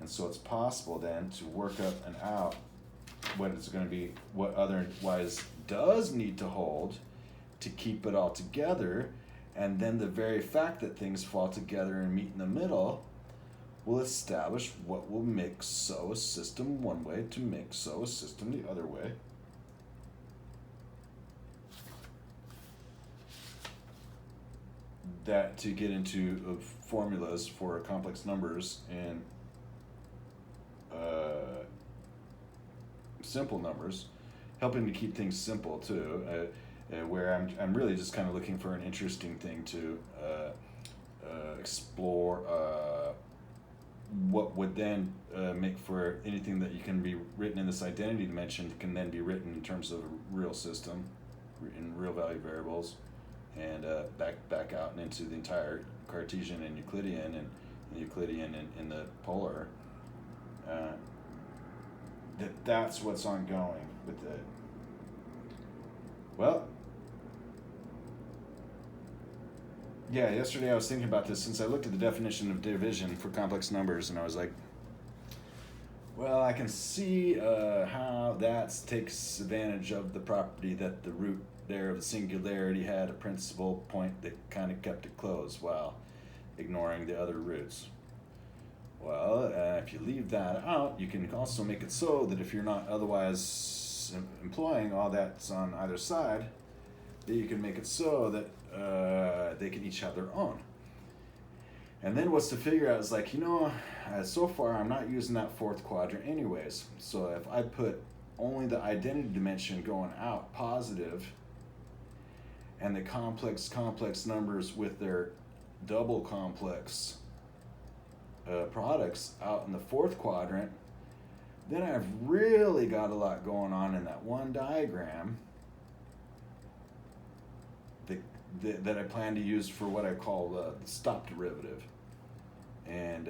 And so it's possible then to work up and out what it's going to be, what otherwise does need to hold to keep it all together, and then the very fact that things fall together and meet in the middle will establish what will make so a system one way to make so a system the other way. That to get into formulas for complex numbers and simple numbers, helping to keep things simple too, where I'm really just kind of looking for an interesting thing to explore. What would then make for anything that you can be written in this identity dimension can then be written in terms of a real system, in real value variables, and back out and into the entire Cartesian and Euclidean, and Euclidean in the polar. That's what's ongoing with the. Well, yeah, yesterday I was thinking about this since I looked at the definition of division for complex numbers, and I was like, well, I can see how that takes advantage of the property that the root there of the singularity had a principal point that kind of kept it closed while ignoring the other roots. Well, if you leave that out, you can also make it so that if you're not otherwise employing all that's on either side, that you can make it so that they can each have their own. And then what's to figure out is like, so far I'm not using that fourth quadrant anyways. So if I put only the identity dimension going out positive, and the complex numbers with their double complex products out in the fourth quadrant, then I've really got a lot going on in that one diagram that I plan to use for what I call the stop derivative and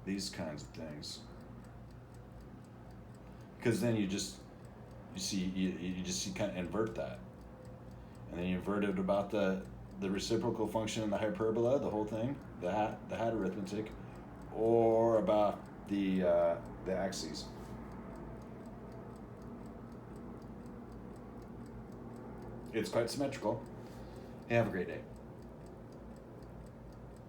these kinds of things. Because then you just kind of invert that, and then you invert it about the reciprocal function in the hyperbola, the whole thing, the hat arithmetic, or about the axes. It's quite symmetrical. Have a great day.